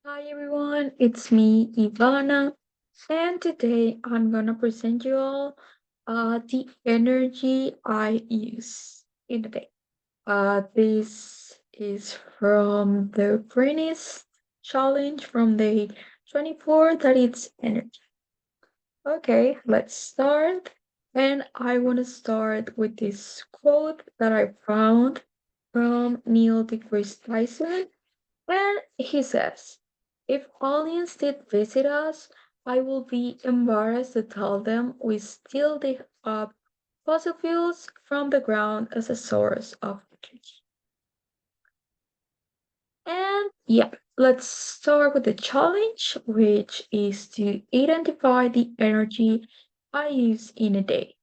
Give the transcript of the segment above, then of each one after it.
Hi everyone, it's me, Ivana, and today I'm gonna present you all the energy I use in a day. This is from the Greatest Challenge from day 24 that it's energy. Okay, let's start. And I want to start with this quote that I found from Neil deGrasse Tyson. And he says, if aliens did visit us, I will be embarrassed to tell them we still dig up fossil fuels from the ground as a source of energy. And yeah, let's start with the challenge, which is to identify the energy I use in a day.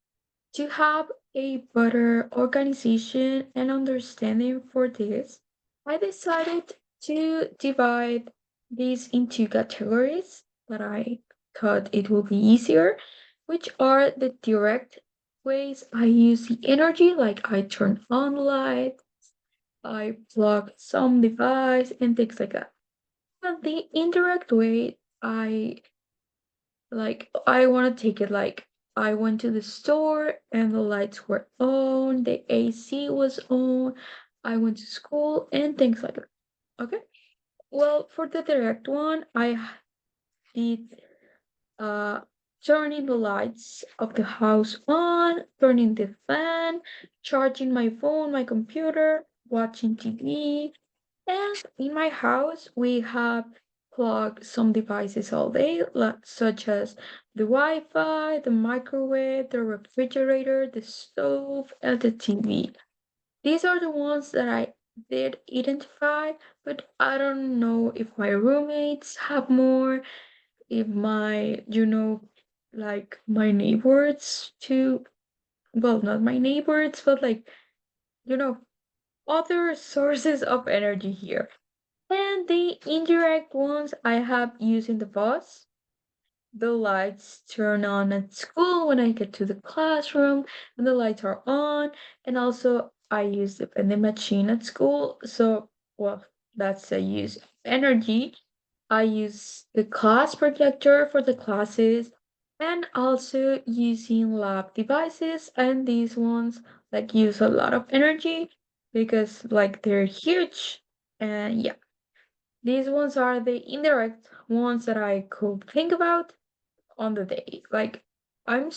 To have a better organization and understanding for this, I decided to divide these into categories that I thought it would be easier, which are the direct ways I use the energy, like I turn on the light, I plug some device, and things like that. And the indirect way, I want to take it like I went to the store and the lights were on, the AC was on, I went to school and things like that. Okay. Well, for the direct one, did uh turning the lights of the house on, turning the fan, charging my phone, my computer, watching TV, and in my house, we have plugged some devices all day, such as the Wi Fi, the microwave, the refrigerator, the stove, and the TV. These are the ones that I did identify, but I don't know if my roommates have more, if like my neighbors too. Well, not my neighbors, but you know, other sources of energy here. And the indirect ones I have using the bus. The lights turn on at school when I get to the classroom, and the lights are on. And also, I use the vending machine at school. So, well, that's a use of energy. I use the class projector for the classes, and also using lab devices. And these ones use a lot of energy because they're huge. And yeah. These ones are the indirect ones that I could think about on the day. I'm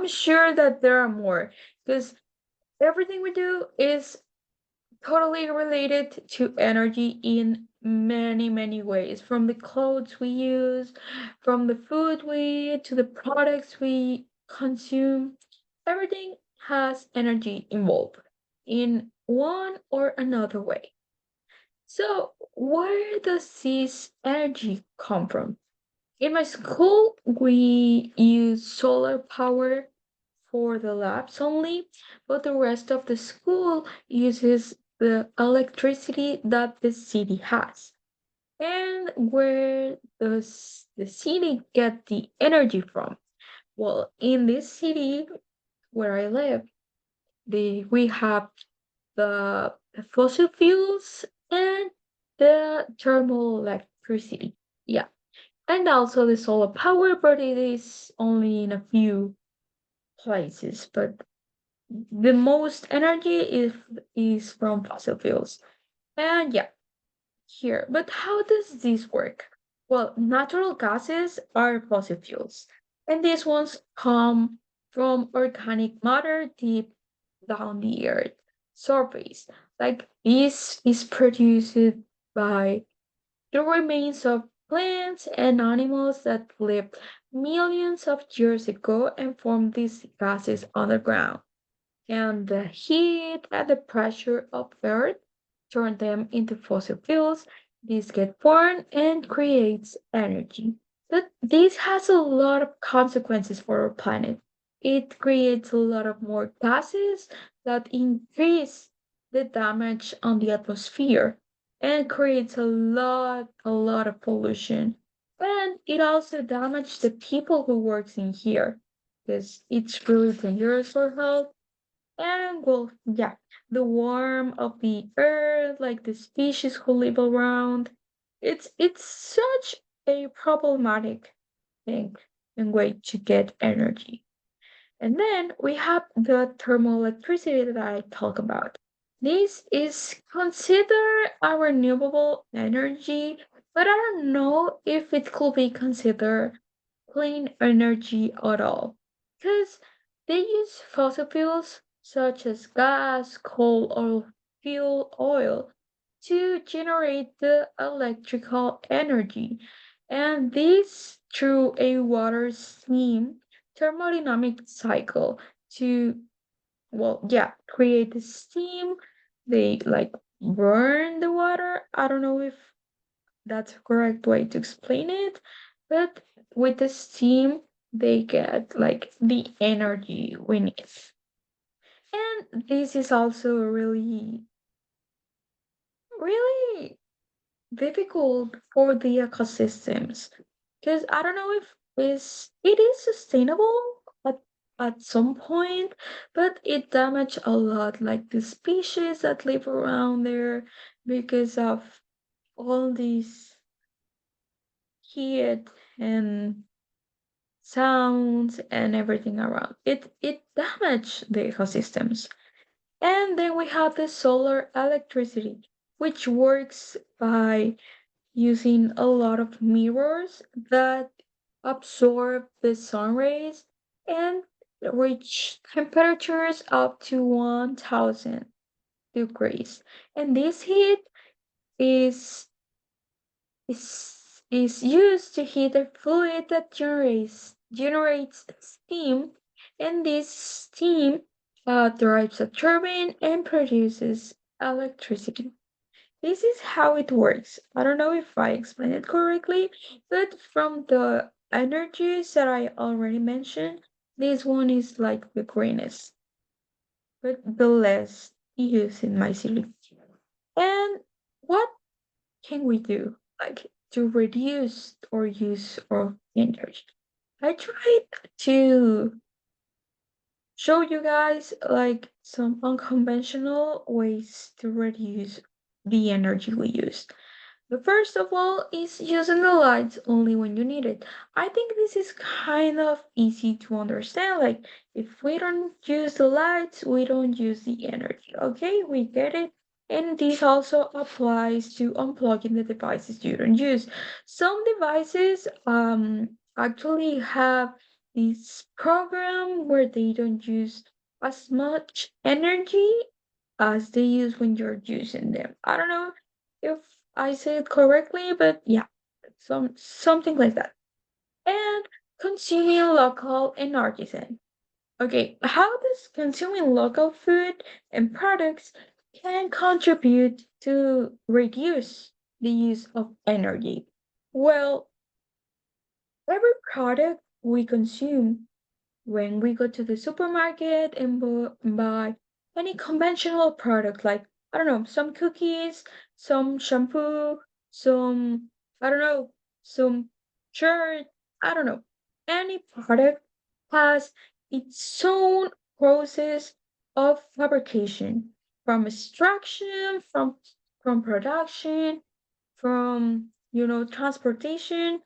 sure that there are more because everything we do is totally related to energy in many ways. From the clothes we use, from the food we eat to the products we consume, everything has energy involved in one or another way. So, where does this energy come from? In my school, we use solar power for the labs only, but the rest of the school uses the electricity that the city has. And where does the city get the energy from? Well, in this city where I live, we have the fossil fuels and the thermal electricity. Yeah. And also the solar power, but it is only in a few places. But the most energy is from fossil fuels. And yeah, here. But how does this work? Well, natural gases are fossil fuels, and these ones come from organic matter deep down the earth surface. Like this is produced by the remains of plants and animals that lived millions of years ago and formed these gases underground. And the heat and the pressure of Earth turn them into fossil fuels. These get burned and creates energy. But this has a lot of consequences for our planet. It creates a lot of more gases that increase the damage on the atmosphere and creates a lot of pollution. And it also damages the people who works in here because it's really dangerous for health. And well, yeah, the warmth of the earth, like the species who live around, It's such a problematic thing and way to get energy. And then we have the thermoelectricity that I talk about. This is considered a renewable energy, but I don't know if it could be considered clean energy at all. Because they use fossil fuels such as gas, coal, or fuel oil to generate the electrical energy. And this through a water steam thermodynamic cycle to, well, yeah, create the steam. They like burn the water. I don't know if that's a correct way to explain it, but with the steam, they get like the energy we need. And this is also really, really difficult for the ecosystems because I don't know if it is sustainable at some point, but it damaged a lot like the species that live around there because of all these heat and sounds and everything around. It damaged the ecosystems. And then we have the solar electricity, which works by using a lot of mirrors that absorb the sun rays and reach temperatures up to 1000 degrees. And this heat is is used to heat a fluid that generates steam, and this steam drives a turbine and produces electricity. This is how it works. I don't know if I explained it correctly, but from the energies that I already mentioned, this one is like the greenest, but the less used in my city. And what can we do like to reduce or use our energy? I tried to show you guys like some unconventional ways to reduce the energy we use. The first of all is using the lights only when you need it. I think this is kind of easy to understand. Like, if we don't use the lights, we don't use the energy. Okay, we get it. And this also applies to unplugging the devices you don't use. Some devices actually have this program where they don't use as much energy as they use when you're using them. I don't know if I say it correctly, but yeah, something like that. And consuming local and artisan. Okay, how does consuming local food and products can contribute to reduce the use of energy? Well, every product we consume when we go to the supermarket and buy any conventional product like, I don't know, some cookies, some shampoo, some, I don't know, some shirt, I don't know, any product has its own process of fabrication, from extraction, from production, from, transportation,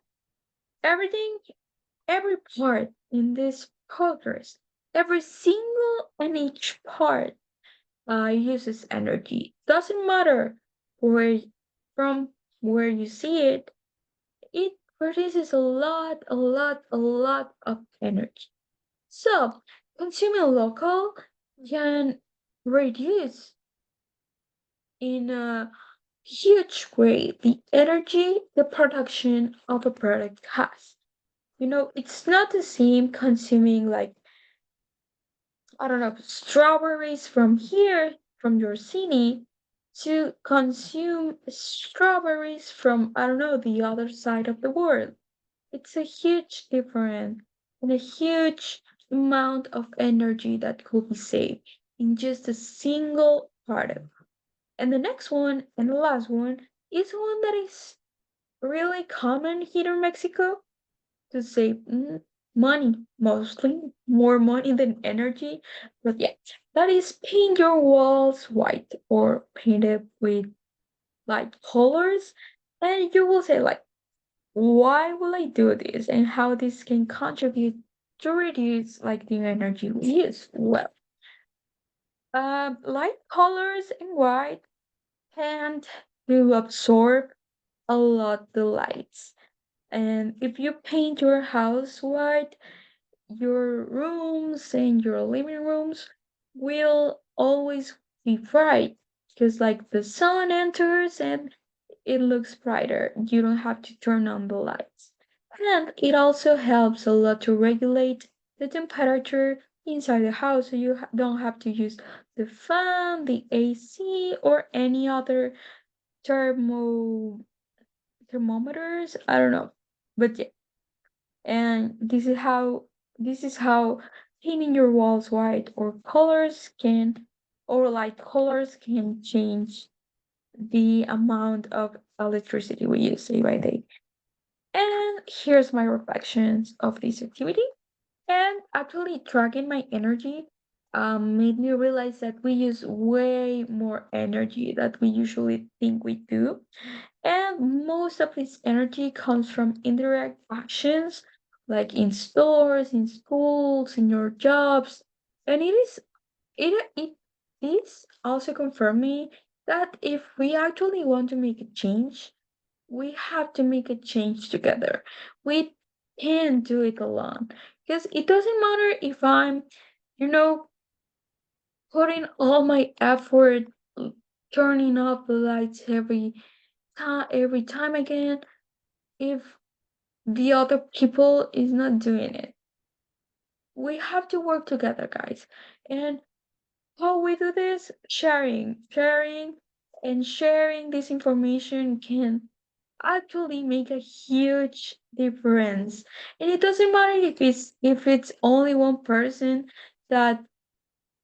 everything. Every part in this progress, every single and each part uses energy. Doesn't matter where from where you see it, it produces a lot of energy. So consuming local can reduce in a huge way the energy the production of a product has. It's not the same consuming like, I don't know, strawberries from here, from your city, to consume strawberries from, I don't know, the other side of the world. It's a huge difference and a huge amount of energy that could be saved in just a single product. And the next one and the last one is one that is really common here in Mexico to save money, mostly more money than energy. But yeah, that is paint your walls white or paint it with light colors. And you will say, like, why will I do this and how this can contribute to reduce like the energy we use? Well, light colors and white tend to absorb a lot the lights. And if you paint your house white, your rooms and your living rooms will always be bright because like the sun enters and it looks brighter. You don't have to turn on the lights. And it also helps a lot to regulate the temperature inside the house so you don't have to use the fan, the AC, or any other thermo thermometers. I don't know. But yeah, and this is how painting your walls white or light colors can change the amount of electricity we use day by day. And here's my reflections of this activity. And actually tracking my energy made me realize that we use way more energy than we usually think we do. And most of this energy comes from indirect actions, like in stores, in schools, in your jobs. And it this also confirmed me that if we actually want to make a change, we have to make a change together. We can't do it alone. Because it doesn't matter if I'm, you know, putting all my effort, turning off the lights every time again, if the other people is not doing it. We have to work together, guys. And how we do this? Sharing this information can actually make a huge difference. And it doesn't matter if it's only one person that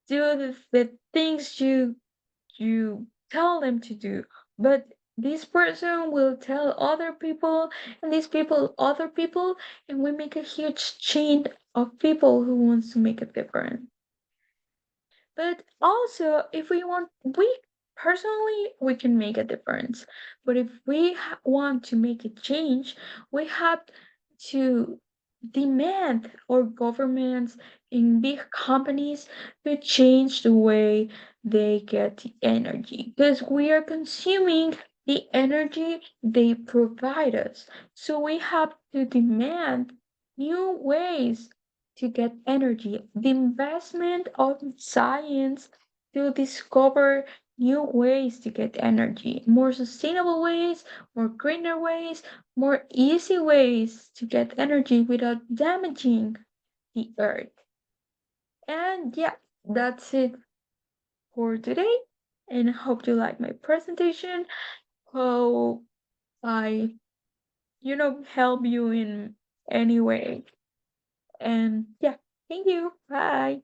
do the things you tell them to do, but this person will tell other people, and these people other people, and we make a huge chain of people who wants to make a difference. But also, if we want, we personally, we can make a difference. But if we want to make a change, we have to demand our governments in big companies to change the way they get the energy because we are consuming the energy they provide us. So we have to demand new ways to get energy, the investment of science to discover new ways to get energy, more sustainable ways, more greener ways, more easy ways to get energy without damaging the earth. And yeah, that's it for today. And I hope you like my presentation. Hope I, help you in any way. And yeah, thank you. Bye.